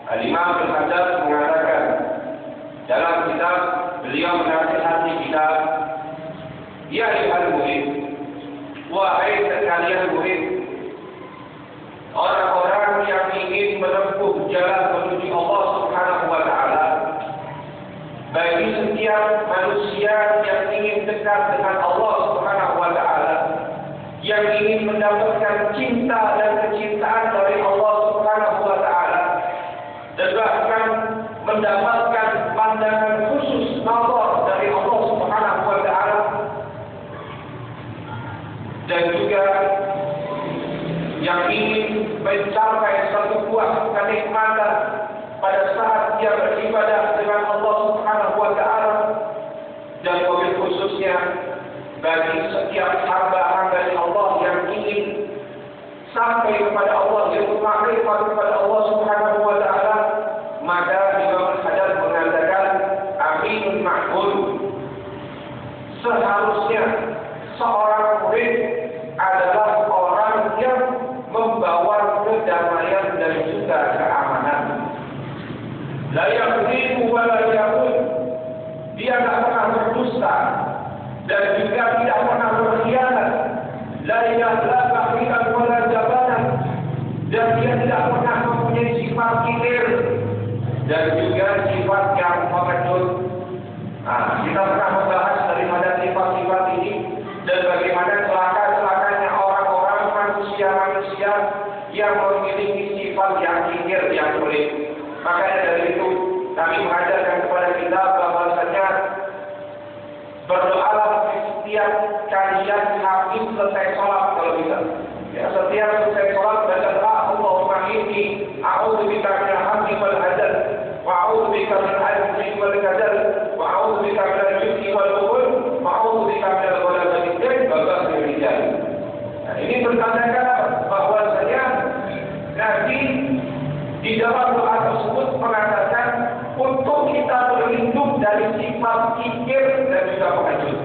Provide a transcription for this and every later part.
Al-Imam Al-Haddad mengatakan dalam kitab beliau menasihati kita, ya ayuhal murid, wahai sekalian murid, orang-orang yang ingin menempuh jalan menuju Allah Subhanahu wa Ta'ala, bagi setiap manusia yang ingin dekat dengan Allah Subhanahu wa Ta'ala, yang ingin mendapatkan cinta dan kecintaan dari Allah Subhanahu wa Ta'ala, dan bahkan mendapatkan pandangan khusus nazar dari Allah Subhanahu wa Ta'ala, dan juga yang ingin mencapai satu buah kenikmatan pada saat dia beribadah dengan Allah Subhanahu wa Ta'ala, dan lebih khususnya bagi setiap hamba-hamba Allah yang ingin sampai kepada Allah, yang bermakrifat kepada Allah Subhanahu wa Ta'ala, maka Imam Al-Haddad mengatakan aminun ma'hud, seharusnya seorang murid adalah orang yang membawa kedamaian dan juga keamanan. La yaghlibu wa la yaqul, dia tidak pernah berdusta dan juga tidak pernah berkhianat. La yaghlaba hilan wa la jabanan, dan dia tidak pernah mempunyai sifat kikir dan juga sifat yang pengecut. Kita pernah membahas daripada sifat-sifat ini dan bagaimana celaka-celakanya orang-orang manusia-manusia yang memiliki sifat yang kikir, yang pelit. Makanya dari itu kami mengajarkan kepada kita bahwasanya berdoalah setiap kalian habis selesai sholat kalau bisa. Ya, setiap selesai sholat baca doa, Allahumma inni a'udzubika minal hammi wal hazan, wa a'udzubika min al-'ajzi wal kasal, wa a'udzubika minal jubni wal bukhul, wa a'udzubika minal ghalabatil jahl wa ghalabir rijal. Nah, ini bertanda bahwasanya Nabi di dalam doa tersebut mengatakan untuk kita berlindung dari sifat kikir dan juga pengecut.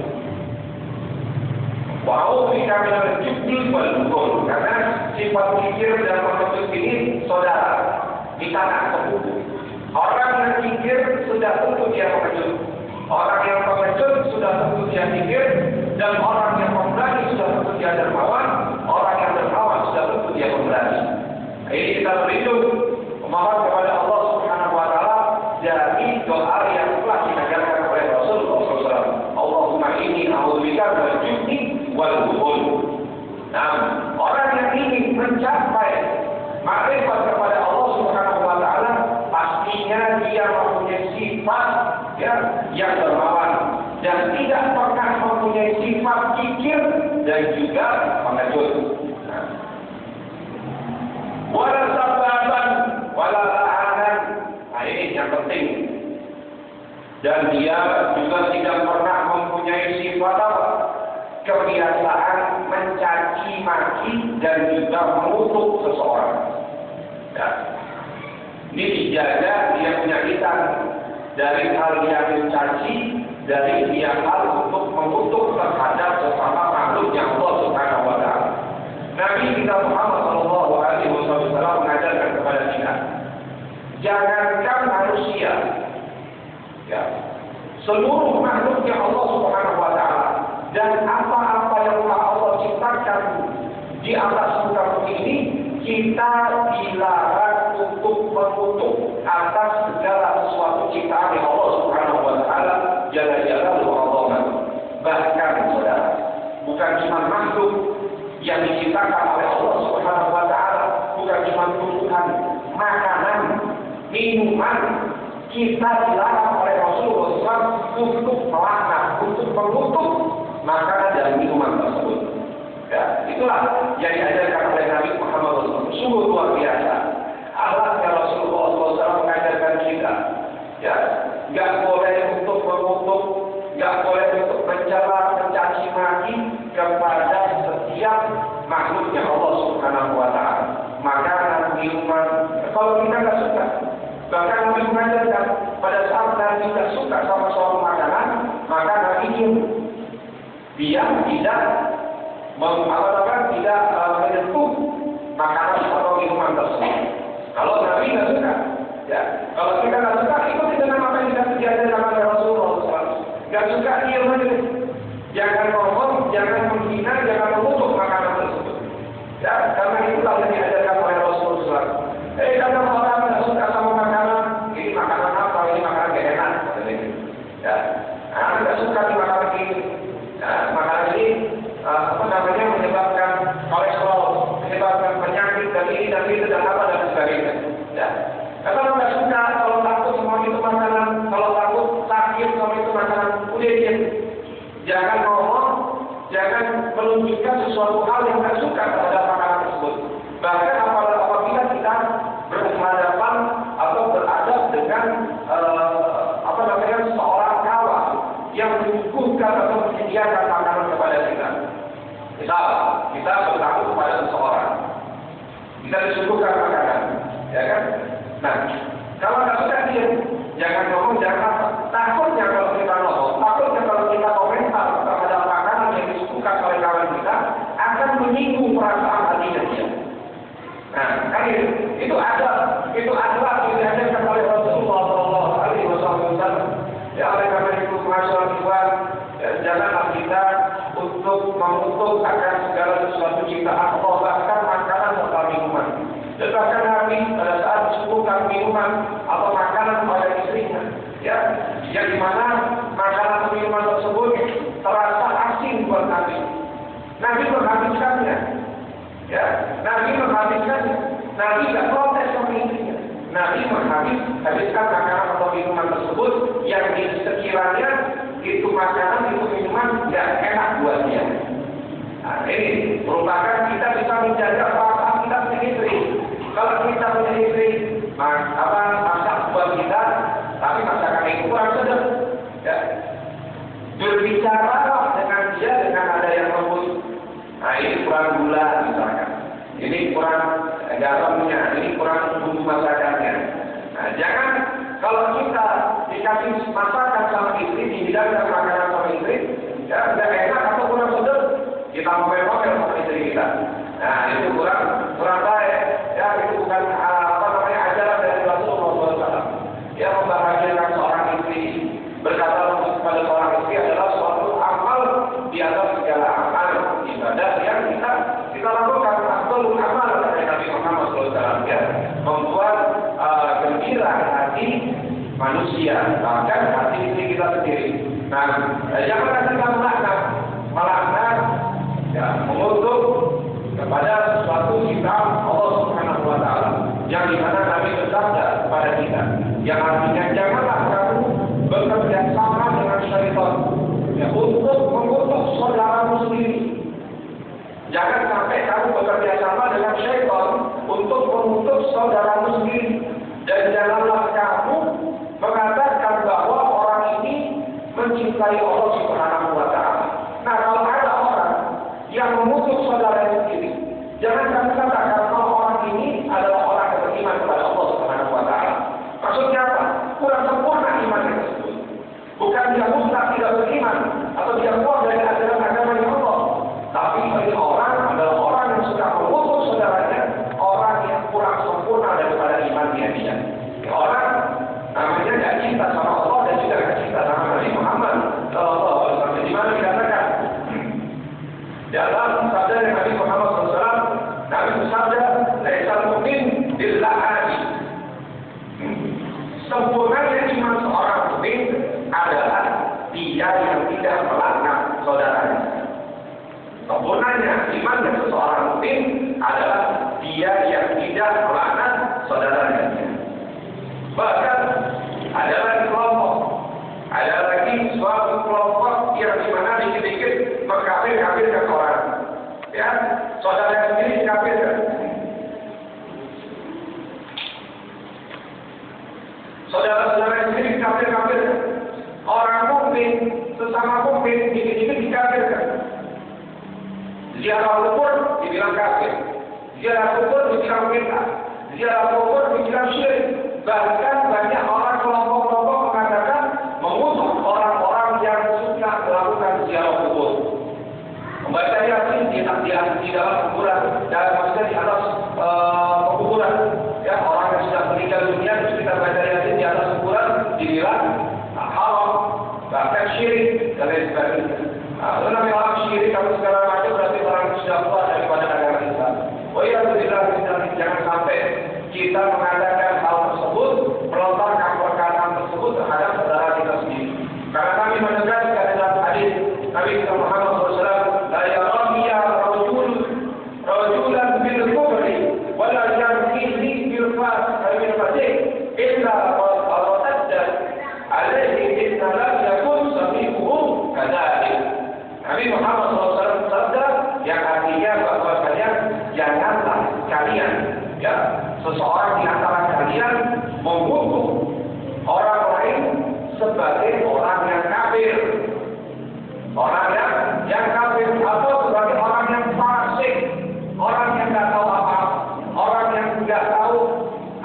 Wa'udzu bika minal jubni wal bukhul, karena sifat kikir dan pengecut ini saudara, kita tak tahu. Orang yang kikir sudah tentu dia pengecut, orang yang pengecut sudah tentu dia kikir, dan orang yang pemberani sudah tentu dia dermawan, orang yang dermawan sudah tentu dia pemberani. Ini kita berlindung memohon kepada Allah Subhanahu wa Ta'ala dari doa yang telah diajarkan oleh Rasulullah SAW. Allahumma inni a'udzubika minal jubni wal bukhul. Nah, orang yang ingin mencapai makrifat kepada Allah Subhanahu wa Ta'ala, pastinya dia mempunyai sifat yang dermawan dan tidak pernah mempunyai sifat kikir dan juga pengecut. Wala sababan wala la'anan. Nah, ini yang penting. Dan dia juga tidak pernah mempunyai sifat kebiasaan mencaci maki dan juga mengutuk seseorang. Ya. Ini dijaga dia punya lisan dari hal yang mencaci, dari dia hal untuk mengutuk terhadap sesama makhluknya Allah Subhanahu wa Ta'ala. Nabi kita Muhammad sallallahu alaihi wasallam mengajarkan kepada kita, jangankan manusia, ya, seluruh makhluknya Allah Subhanahu wa Ta'ala dan apa-apa yang telah Allah ciptakan di atas muka bumi ini, kita dilarang untuk mengutuk atas segala sesuatu ciptaan yang Allah Subhanahu wa Ta'ala jalla-jalaluhu Allah. Bahkan saudara, bukan cuma makhluk yang diciptakan oleh Allah Subhanahu wa Ta'ala, bukan cuma tumbuhan, makanan, minuman, kita dilarang oleh Rasulullah SAW untuk melaknat, untuk mengutuk makanan dan minuman tersebut. Ya, itulah yang diajarkan oleh Nabi Muhammad SAW. Sungguh luar biasa. Akhlaknya Rasulullah SAW mengajarkan kita. Ya, nggak boleh untuk mengutuk, nggak boleh untuk mencela, mencaci maki kepada setiap makhluknya Allah Subhanahu wa Ta'ala. Makanan, minuman, kalau kita nggak suka, bahkan Nabi mengajarkan pada saat Nabi tidak suka sama suatu makanan, maka Nabi dia tidak menyentuh makanan atau minuman tersebut. Kalau Nabi nggak suka, ya Kalau kita nggak suka, ikuti dengan apa yang kita diajarkan oleh Rasulullah SAW. Nggak suka, diam aja. Jangan ngomong, jangan menghina, jangan mengutuk makanan tersebut. Ya, karena itulah yang diajarkan oleh Rasulullah SAW. Karena orang nggak suka sama makanan, ini makanan apa? Ini makanan gak enak. Ya, nggak suka di makanan ini. Ya, makanan ini menyebabkan kolesterol, menyebabkan penyakit dan ini dan itu dan apa dan sebagainya. Ya. Kalau nggak suka, kalau takut semua itu makanan, kalau takut sakit semua itu makanan, udah diam. Jangan ngomong, jangan menunjukkan sesuatu hal yang nggak suka terhadap makanan tersebut. Bahkan apabila kita berhadapan atau beradab dengan seorang kawan yang menyuguhkan atau menyediakan makanan kepada kita. Misal, kita bertakut kepada seseorang, kita disuguhkan makanan, ya kan? Nah, kalau nggak suka dia, jangan ngomong, jangan takutnya kalau kita ngomong, takutnya kalau kita komentar terhadap makanan yang disuguhkan oleh kawan kita akan menyinggung perasaan hatinya dia. Nah, kan itu adalah yang diajarkan oleh Rasulullah SAW. Ya, oleh karena itu masyarakat janganlah kita untuk mengutuk akan segala sesuatu ciptaan Allah, bahkan makanan serta minuman. Dan bahkan Nabi pada saat disuguhkan minuman atau makanan pada istrinya, ya, yang dimana makanan atau minuman tersebut terasa asin buat Nabi. Nabi menghabiskannya, ya, Nabi menghabiskannya. Nabi tidak protes sama istrinya. Nabi menghabiskan makanan atau minuman tersebut yang sekiranya itu makanan, itu minuman tidak enak buat dia. Nah, ini merupakan kita bisa menjaga perasaan kita punya istri. Kalau kita punya istri, masak buat kita, tapi masakan itu kurang sedap. Ya. Berbicaralah dengan dia dengan ada yang lembut. Nah, ini kurang gula misalkan. Ini kurang garamnya, ini kurang bumbu masakannya. Nah, jangan kalau kita dikasih masakan sama istri, dihidangkan makanan sama istri, ya tidak enak atau kurang sedap, kita ngomel-ngomel sama istri kita. Nah, itu kurang baik. Ya, itu bukan ajaran dari Rasulullah SAW. Ya, membahagiakan seorang istri, berkata kepada seorang istri adalah suatu amal di atas segala amal ibadah yang kita lakukan. Abdul amal dari Nabi Muhammad SAW, ya, membuat gembira hati manusia, bahkan hati istri kita sendiri. Nah, janganlah kita melaknat, ya, mengutuk kepada sesuatu ciptaan Allah Subhanahu Wa Taala, yang dimana Nabi bersabda kepada kita, yang artinya janganlah kamu bekerja sama dengan syaitan, ya, untuk mengutuk saudaramu sendiri. Jangan sampai kamu bekerja sama dengan syaitan untuk mengutuk saudaramu sendiri. Dan janganlah kamu mengatakan bahwa orang ini mencintai Allah Subhanahu Wa Taala. Nah, kalau ada orang yang mengutuk saudaranya sendiri, jangan kamu katakan bahwa orang ini adalah orang yang beriman kepada Allah Subhanahu Wa Taala. Maksudnya apa? Kurang sempurna imannya tersebut. Bukan dia musnah tidak beriman atau dia keluar dari ajaran agama Allah. Tapi bagi orang adalah orang yang suka mengutuk saudaranya, orang yang kurang sempurna daripada imannya dia. Orang namanya tidak cinta sama Allah dan juga tidak cinta sama Nabi Muhammad SAW. Di mana dikatakan dalam sabda Nabi Muhammad SAW, Nabi bersabda, "Laisal mu'min billa'ani." Sempurnanya iman seorang mukmin adalah dia yang tidak melaknat saudaranya. Sempurnanya iman seseorang mukmin adalah dia yang tidak melaknat saudaranya. Bahkan ada lagi suatu kelompok yang dimana dikit-dikit mengkafir-kafirkan orang, ya, saudara sendiri dikafirkan. Saudara-saudara sendiri dikafir-kafirkan. Orang mukmin, sesama mukmin dikit-dikit dikafirkan. Ziarah kubur dibilang kafir, ziarah kubur dibilang bid'ah, ziarah kubur dibilang syirik. Bahkan banyak orang kelompok-kelompok mengatakan mengutuk orang-orang yang suka melakukan ziarah kubur, membaca yasin di dalam kuburan, dan maksudnya di atas pekuburan. Ya, orang yang sudah meninggal dunia itu kita baca yasin. dari. Lalu namanya orang syirik kamu segala macam berarti orang yang sudah keluar daripada agama Islam. Oh ya, jangan sampai kita mengadakan hal tersebut, melontarkan perkataan tersebut terhadap saudara kita sendiri. Karena kami menegaskan dalam hadis Nabi kita Muhammad SAW, la yaramiya rajulan bil kubri, wala yamkihi bil fasik, illa qaradda alaihi inna lam yakun sami'uhu kadzalik. Nabi Muhammad SAW bersabda yang artinya bahwasanya janganlah kalian, ya, seseorang di antara kalian mengutuk orang lain sebagai orang yang kafir, orang yang kafir atau sebagai orang yang fasik, orang yang nggak tahu apa, orang yang nggak tahu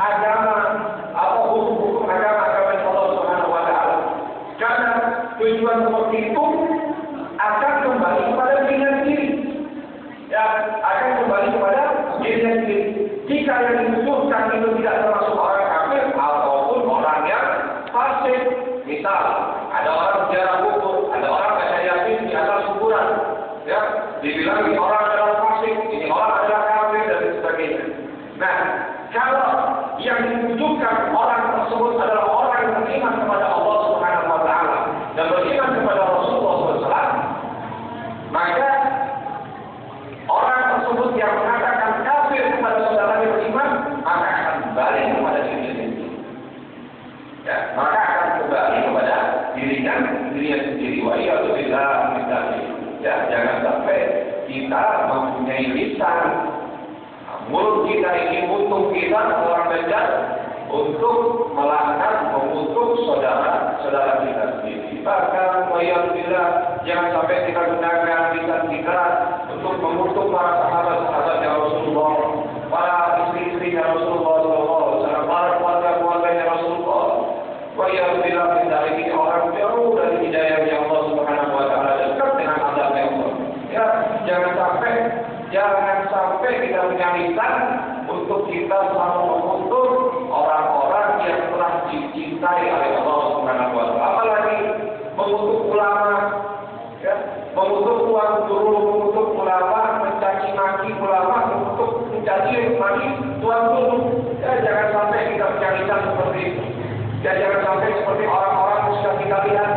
agama atau hukum agama Allah Subhanahu Wa Taala. Karena tujuan seperti itu akan kembali kepada dirinya sendiri, ya, akan kembali kepada dirinya sendiri. Jika yang dibutuhkan itu tidak termasuk orang kafir ataupun orang yang fasik, misal ada orang ziarah kubur, ada orang baca yasin di atas kuburan, ya, dibilang ini orang adalah fasik, ini orang adalah kafir dan sebagainya. Nah, kalau yang dibutuhkan orang tersebut adalah orang yang beriman kepada Allah Subhanahu Wa Taala dan beriman kepada Rasulullah SAW, maka orang tersebut yang mengatakan kafir kepada saudaranya beriman, maka akan kembali kepada dirinya sendiri. Ya, maka akan kembali kepada dirinya sendiri. Wa iyyazubillah min dzalik. Ya, jangan sampai kita mempunyai lisan, mulut kita ini mutung kita orang bejat untuk melaknat, mengutuk saudara kita sendiri. Bahkan wa iyyazubillah, jangan sampai kita gunakan lisan kita untuk mengutuk para sahabat-sahabatnya Rasulullah, para istri-istrinya Rasulullah SAW, para keluarga-keluarganya Rasulullah. Wa iyyazubillah min dzalik, ini orang jauh dari hidayahnya Allah Subhanahu Wa Taala, dekat dengan azabnya Allah. Ya, jangan sampai kita punya lisan untuk kita selalu mengutuk orang-orang yang telah dicintai oleh Allah Subhanahu Wa Taala. Apalagi mengutuk ulama, ya, mengutuk tuan guru, mengutuk ulama, mencaci maki ulama, mencaci maki tuan guru. Ya, jangan sampai kita punya lisan seperti itu. Ya, jangan sampai seperti orang-orang yang sudah kita lihat.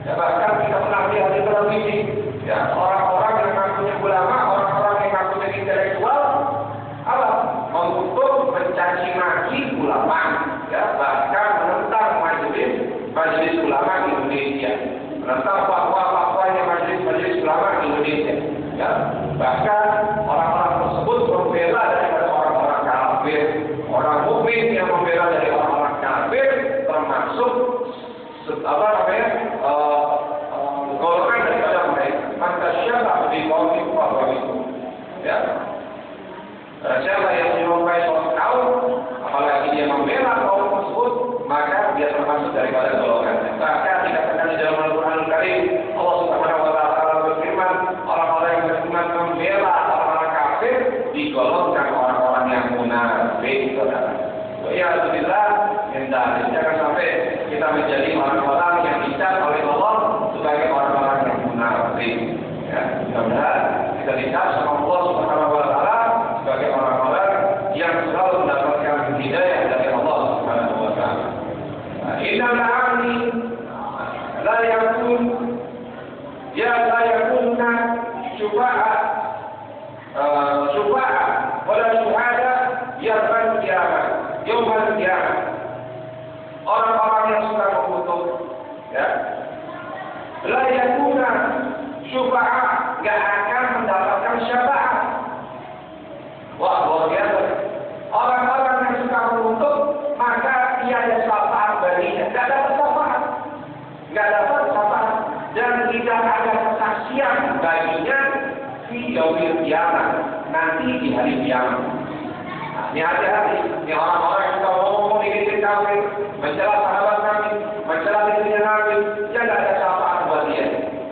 Ya, bahkan kita pernah lihat di televisi. Ya, orang-orang yang ngakunya ulama, orang-orang yang ngakunya intelektual, apa? Mengutuk, mencaci maki ulama. Ya, bahkan menentang majelis ulama Indonesia, menentang fatwa-fatwanya majelis ulama Indonesia. Ya, bahkan orang-orang tersebut membela daripada orang-orang kafir, orang mukmin yang membela dari orang-orang kafir, termasuk golongan daripada mereka. Maka siapa di kaum itu? Ya, siapa yang menyerupai suatu kaum, apalagi dia membela kaum tersebut, maka dia termasuk daripada golongan. Bahkan dikatakan di dalam Al-Quran Karim, Allah Subhanahu Wa Taala berfirman, orang-orang yang beriman membela orang-orang kafir digolongkan orang-orang yang munafik. Ya, alhamdulillah, jangan sampai kita menjadi orang-orang yang dicap oleh Allah sebagai orang-orang yang munafik. Ya, mudah-mudahan kita dicap sama Allah Subhanahu Wa Taala sebagai orang-orang yang selalu mendapatkan hidayah dari Allah Subhanahu Wa Taala. Innal a'ani la yakunna syufa'a wala syuhada yawmal qiyamah. Orang-orang yang suka mengutuk, ya, la yakunna syufa'a, enggak akan mendapatkan syafaat. Wah, luar biasa. Orang-orang yang suka mengutuk, maka tiada syafaat baginya, enggak dapat syafaat. Dan tidak ada kesaksian baginya di yaumil qiyamah, nanti di hari kiamat. Nah, ini hati-hati. Ini orang-orang yang suka ngomong di kafir, mencela sahabat Nabi, mencela dirinya Nabi,